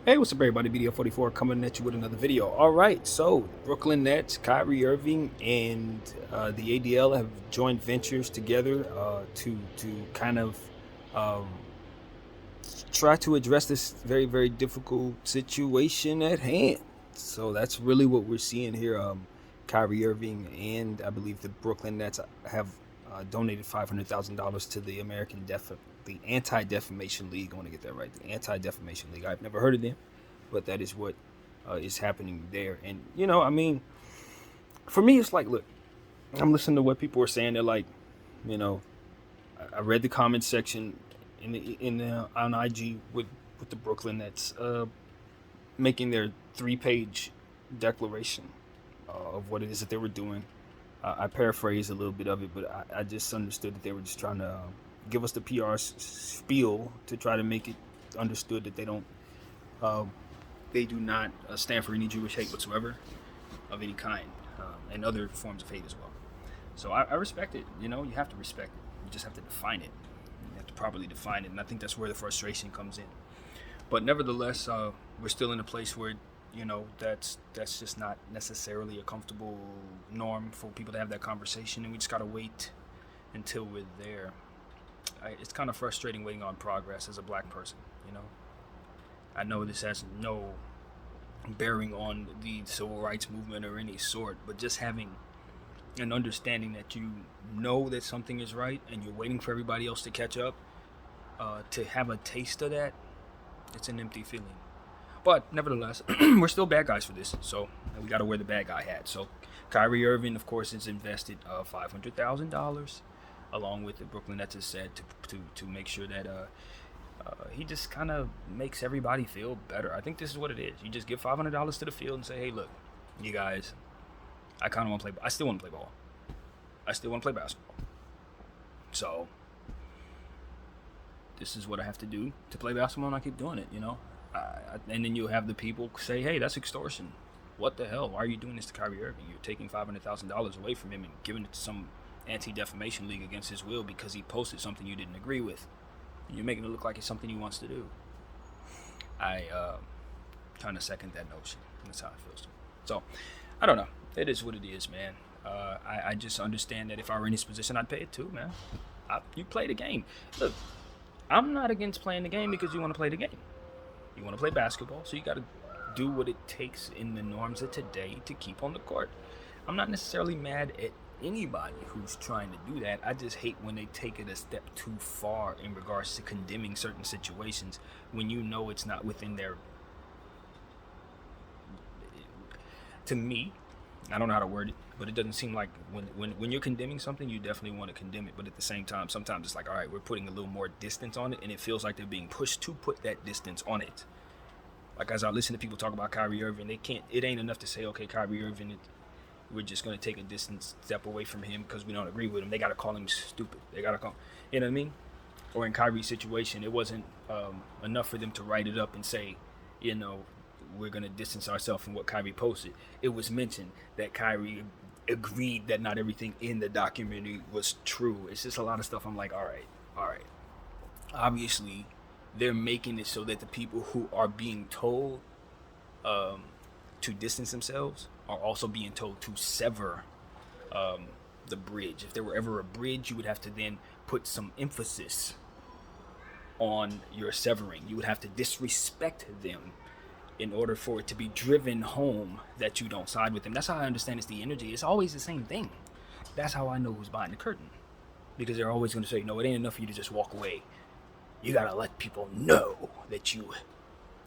Hey, what's up, everybody? BDO44 coming at you with another video. All right, so Brooklyn Nets, Kyrie Irving, and the ADL have joined ventures together to kind of um, try to address this very difficult situation at hand. So that's really what we're seeing here. Kyrie Irving and I believe the Brooklyn Nets have donated $500,000 to the Anti Defamation League. I want to get that right. The Anti Defamation League. I've never heard of them, but that is what is happening there. And I mean, for me, it's like, look, I'm listening to what people are saying. They're like, you know, I read the comment section in the on IG with the Brooklyn Nets making their 3-page declaration of what it is that they were doing. I paraphrased a little bit of it, but I just understood that they were just trying to give us the PR spiel to try to make it understood that uh, they do not stand for any Jewish hate whatsoever of any kind, and other forms of hate as well. So I respect it. You have to respect it. You just have to define it. You have to properly define it, and I think that's where the frustration comes in. But nevertheless, we're still in a place where that's just not necessarily a comfortable norm for people to have that conversation, and we just gotta wait until we're there. It's kind of frustrating waiting on progress as a black person. You know, I know this has no bearing on the civil rights movement or any sort, but just having an understanding that you know that something is right and you're waiting for everybody else to catch up, to have a taste of that, it's an empty feeling. But nevertheless, we're still bad guys for this, so we got to wear the bad guy hat. So Kyrie Irving, of course, has invested $500,000, along with the Brooklyn Nets, has said to make sure that he just kind of makes everybody feel better. I think this is what it is. You just give $500 to the field and say, "Hey, look, you guys, I kind of want to play. I still want to play ball. I still want to play basketball. So this is what I have to do to play basketball, and I keep doing it. And then you'll have the people say, "Hey, that's extortion. What the hell? Why are you doing this to Kyrie Irving? You're taking $500,000 away from him and giving it to some anti-defamation league against his will because he posted something you didn't agree with. And you're making it look like it's something he wants to do." I kind of second that notion. That's how it feels. So I don't know. It is what it is, man. I just understand that if I were in his position, I'd pay it too, man. You play the game. Look, I'm not against playing the game because you want to play the game. You want to play basketball, so you got to do what it takes in the norms of today to keep on the court. I'm not necessarily mad at anybody who's trying to do that. I just hate when they take it a step too far in regards to condemning certain situations when you know it's not within their. To me, I don't know how to word it, but it doesn't seem like when you're condemning something, you definitely want to condemn it. But at the same time, sometimes it's like, all right, we're putting a little more distance on it, and it feels like they're being pushed to put that distance on it. Like as I listen to people talk about Kyrie Irving, they can't. It ain't enough to say, okay, Kyrie Irving, we're just gonna take a distance step away from him because we don't agree with him. They gotta call him stupid. They gotta call, you know what I mean? Or in Kyrie's situation, it wasn't enough for them to write it up and say, you know, we're going to distance ourselves from what Kyrie posted. It was mentioned that Kyrie agreed that not everything in the documentary was true. It's just a lot of stuff. I'm like, all right, all right. Obviously, they're making it so that the people who are being told um, to distance themselves are also being told to sever um, the bridge. If there were ever a bridge, you would have to then put some emphasis on your severing. You would have to disrespect them in order for it to be driven home that you don't side with them. That's how I understand it's the energy. It's always the same thing. That's how I know who's behind the curtain. Because they're always going to say, no, it ain't enough for you to just walk away. You got to let people know that you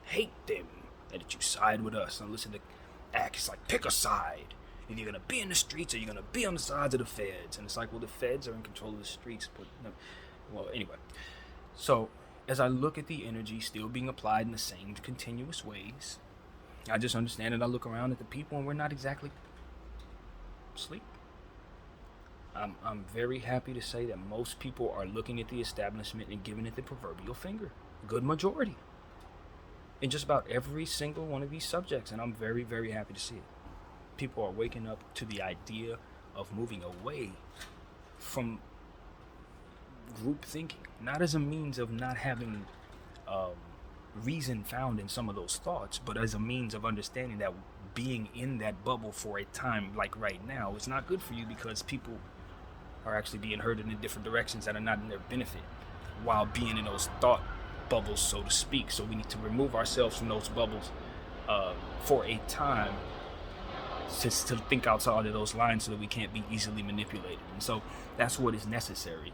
hate them and that you side with us. And listen to act. It's like, pick a side. If you're going to be in the streets or you're going to be on the sides of the feds. And it's like, well, the feds are in control of the streets. But no. Well, anyway. So as I look at the energy still being applied in the same continuous ways, I just understand it. I look around at the people and we're not exactly asleep. I'm very happy to say that most people are looking at the establishment and giving it the proverbial finger. Good majority. In just about every single one of these subjects. And I'm very happy to see it. People are waking up to the idea of moving away from group thinking, not as a means of not having um, reason found in some of those thoughts, but as a means of understanding that being in that bubble for a time like right now is not good for you, because people are actually being herded in different directions that are not in their benefit while being in those thought bubbles, so to speak. So we need to remove ourselves from those bubbles for a time, just to think outside of those lines so that we can't be easily manipulated. And so that's what is necessary,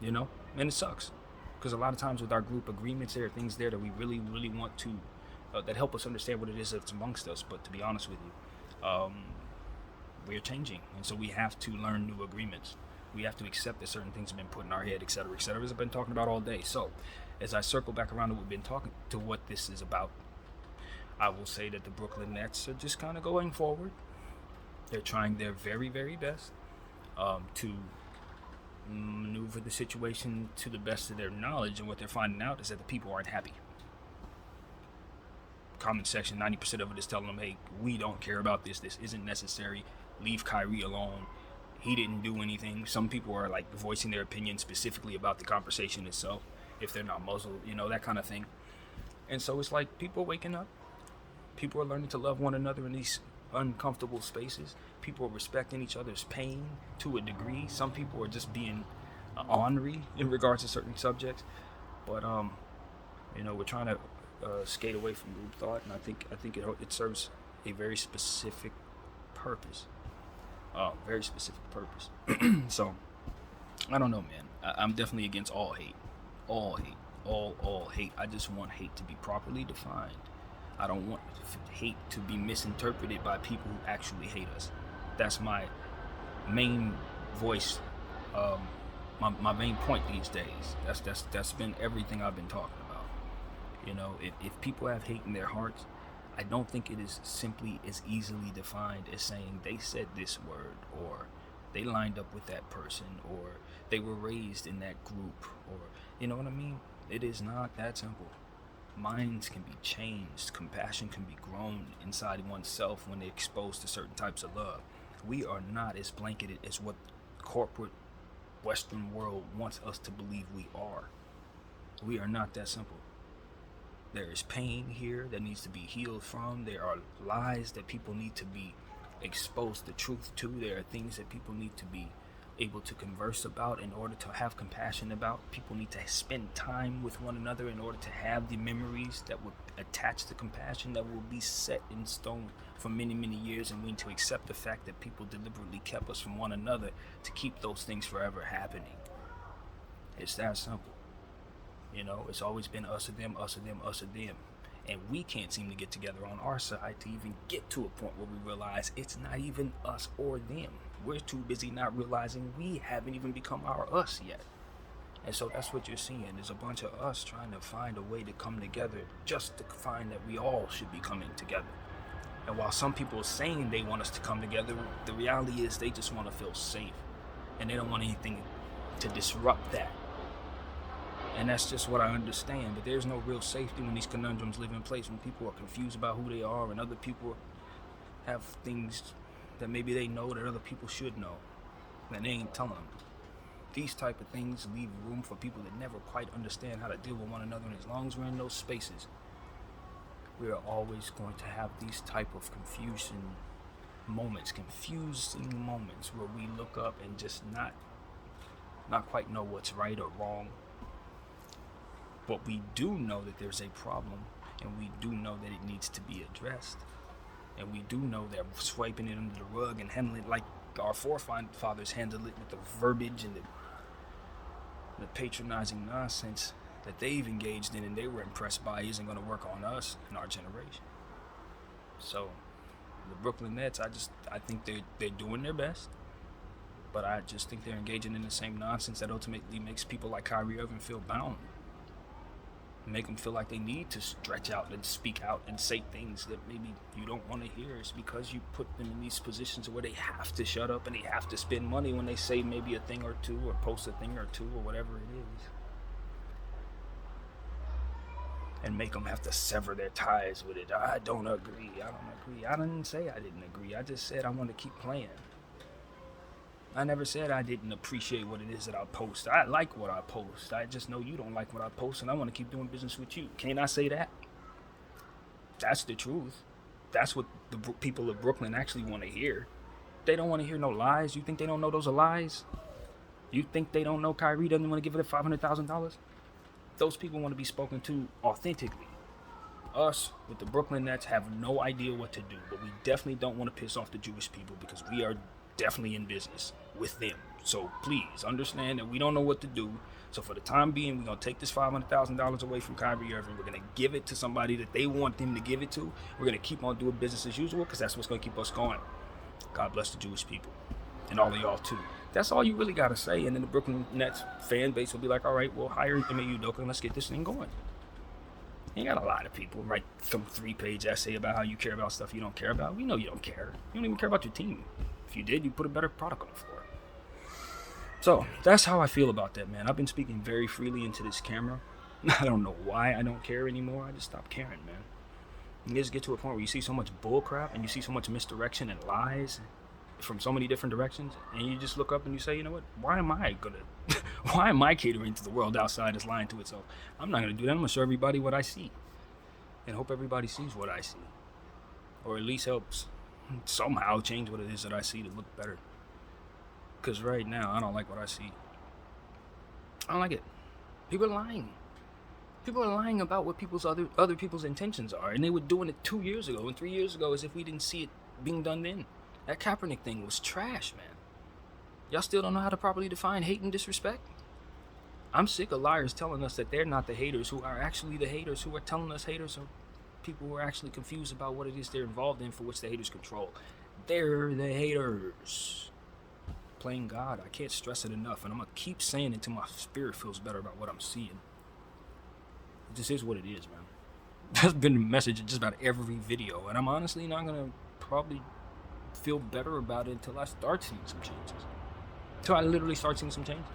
you know? And it sucks, because a lot of times with our group agreements, there are things there that we really, really want to, that help us understand what it is that's amongst us. But to be honest with you, we're changing. And so we have to learn new agreements. We have to accept that certain things have been put in our head, etc., etc., as I've been talking about all day. So as I circle back around to what we've been talking to, what this is about, I will say that the Brooklyn Nets are just kind of going forward. They're trying their very, very best to maneuver the situation to the best of their knowledge. And what they're finding out is that the people aren't happy. Comment section, 90% of it is telling them, hey, we don't care about this. This isn't necessary. Leave Kyrie alone. He didn't do anything. Some people are like voicing their opinion specifically about the conversation itself, if they're not Muslim, you know, that kind of thing. And so it's like people are waking up. People are learning to love one another in these uncomfortable spaces. People are respecting each other's pain to a degree. Some people are just being ornery in regards to certain subjects. But you know, we're trying to skate away from group thought, and I think it serves a very specific purpose. Very specific purpose. So I don't know, man. I'm definitely against all hate. All hate. All hate. I just want hate to be properly defined. I don't want hate to be misinterpreted by people who actually hate us. That's my main voice, my main point these days. That's been everything I've been talking about. You know, if people have hate in their hearts, I don't think it is simply as easily defined as saying they said this word, or they lined up with that person, or they were raised in that group, or, you know what I mean? It is not that simple. Minds can be changed. Compassion can be grown inside oneself when they're exposed to certain types of love. We are not as blanketed as what corporate Western world wants us to believe we are. We are not that simple. There is pain here that needs to be healed from. There are lies that people need to be exposed the truth to. There are things that people need to be able to converse about in order to have compassion about. People need to spend time with one another in order to have the memories that would attach to compassion, that will be set in stone for many, many years. And we need to accept the fact that people deliberately kept us from one another to keep those things forever happening. It's that simple. You know, it's always been us or them, us or them, us or them. And we can't seem to get together on our side to even get to a point where we realize it's not even us or them. We're too busy not realizing we haven't even become our us yet. And so that's what you're seeing. There's a bunch of us trying to find a way to come together, just to find that we all should be coming together. And while some people are saying they want us to come together, the reality is they just want to feel safe. And they don't want anything to disrupt that. And that's just what I understand. But there's no real safety when these conundrums live in place, when people are confused about who they are and other people have things that maybe they know that other people should know, and they ain't telling them. These type of things leave room for people that never quite understand how to deal with one another. And as long as we're in those spaces, we are always going to have these type of confusing moments where we look up and just not quite know what's right or wrong. But we do know that there's a problem, and we do know that it needs to be addressed. And we do know that swiping it under the rug and handling it like our forefathers handled it, with the verbiage and the patronizing nonsense that they've engaged in and they were impressed by, isn't going to work on us and our generation. So the Brooklyn Nets, I think they're doing their best, but I just think they're engaging in the same nonsense that ultimately makes people like Kyrie Irving feel bound. Make them feel like they need to stretch out and speak out and say things that maybe you don't want to hear. It's because you put them in these positions where they have to shut up and they have to spend money when they say maybe a thing or two, or post a thing or two, or whatever it is, and make them have to sever their ties with it. I don't agree. I didn't say I didn't agree. I just said I want to keep playing. I never said I didn't appreciate what it is that I post. I like what I post. I just know you don't like what I post, and I want to keep doing business with you. Can't I say that? That's the truth. That's what the people of Brooklyn actually want to hear. They don't want to hear no lies. You think they don't know those are lies? You think they don't know Kyrie doesn't want to give it $500,000? Those people want to be spoken to authentically. Us, with the Brooklyn Nets, have no idea what to do, but we definitely don't want to piss off the Jewish people because we are definitely in business with them. So please understand that we don't know what to do. So for the time being, we're going to take this $500,000 away from Kyrie Irving. We're going to give it to somebody that they want them to give it to. We're going to keep on doing business as usual because that's what's going to keep us going. God bless the Jewish people. And all of y'all too. That's all you really got to say. And then the Brooklyn Nets fan base will be like, all right, we'll hire Ime Udoka and let's get this thing going. You got a lot of people write some 3-page essay about how you care about stuff you don't care about. We know you don't care. You don't even care about your team. If you did, you'd put a better product on the floor. So that's how I feel about that, man. I've been speaking very freely into this camera. I don't know why I don't care anymore. I just stopped caring, man. You just get to a point where you see so much bull crap and you see so much misdirection and lies from so many different directions, and you just look up and you say, you know what, why am I catering to the world outside that's lying to itself? I'm not gonna do that. I'm gonna show everybody what I see and hope everybody sees what I see, or at least helps somehow change what it is that I see to look better, because right now I don't like what I see. I don't like it. People are lying about what people's other people's intentions are, and they were doing it 2 years ago and 3 years ago as if we didn't see it being done then. That Kaepernick thing was trash, man. Y'all still don't know how to properly define hate and disrespect? I'm sick of liars telling us that they're not the haters, who are actually the haters, who are telling us haters are people who are actually confused about what it is they're involved in for which the haters control. They're the haters. Playing God, I can't stress it enough, and I'm going to keep saying it until my spirit feels better about what I'm seeing. It just is what it is, man. That's been the message in just about every video, and I'm honestly not going to probably feel better about it until I start seeing some changes. Until I literally start seeing some changes.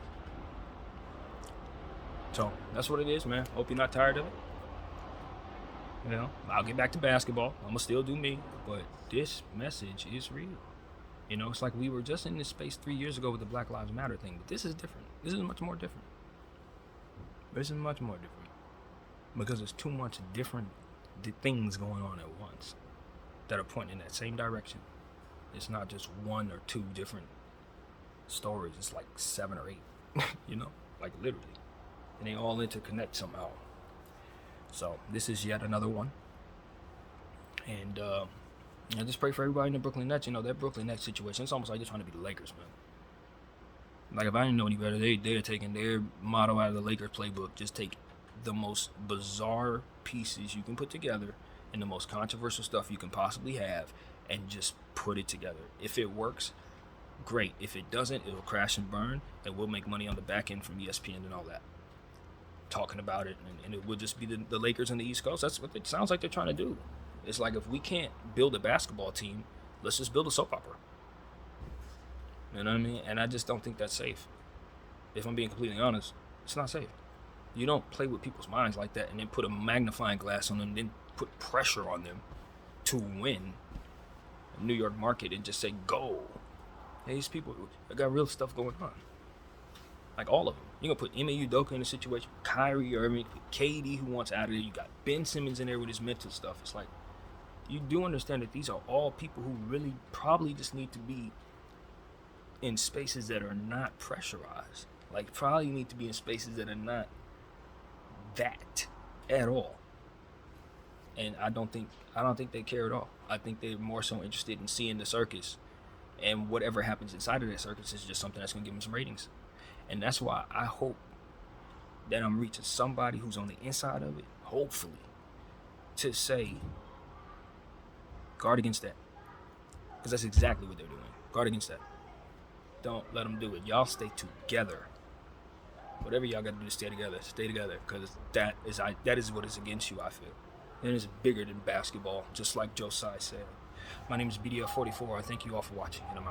So that's what it is, man. Hope you're not tired of it. You know, I'll get back to basketball. I'm gonna still do me, but this message is real. You know, it's like we were just in this space 3 years ago with the Black Lives Matter thing, but this is different. This is much more different. This is much more different because there's too much different things going on at once that are pointing in that same direction. It's not just one or two different stories. It's like 7 or 8, you know, like literally. And they all interconnect somehow. So this is yet another one. And I just pray for everybody in the Brooklyn Nets. You know, that Brooklyn Nets situation, it's almost like they're trying to be the Lakers, man. Like, if I didn't know any better, they're taking their motto out of the Lakers playbook. Just take the most bizarre pieces you can put together and the most controversial stuff you can possibly have and just put it together. If it works, great. If it doesn't, it'll crash and burn, and we'll make money on the back end from ESPN and all that. Talking about it, and it will just be the Lakers and the East Coast. That's what it sounds like they're trying to do. It's like, if we can't build a basketball team, let's just build a soap opera. You know what I mean? And I just don't think that's safe. If I'm being completely honest, it's not safe. You don't play with people's minds like that and then put a magnifying glass on them, and then put pressure on them to win a New York market and just say, go. Hey, these people, they got real stuff going on. Like, all of them. You're going to put Ime Udoka in a situation, Kyrie Irving, KD, who wants out of there. You got Ben Simmons in there with his mental stuff. It's like, you do understand that these are all people who really probably just need to be in spaces that are not pressurized. Like, probably need to be in spaces that are not that at all. And I don't think they care at all. I think they're more so interested in seeing the circus, and whatever happens inside of that circus is just something that's going to give them some ratings. And that's why I hope that I'm reaching somebody who's on the inside of it, hopefully, to say, guard against that. Because that's exactly what they're doing. Guard against that. Don't let them do it. Y'all stay together. Whatever y'all got to do to stay together, because that is what is against you, I feel. And it's bigger than basketball, just like Josiah said. My name is BDF44. I thank you all for watching, and I'm out.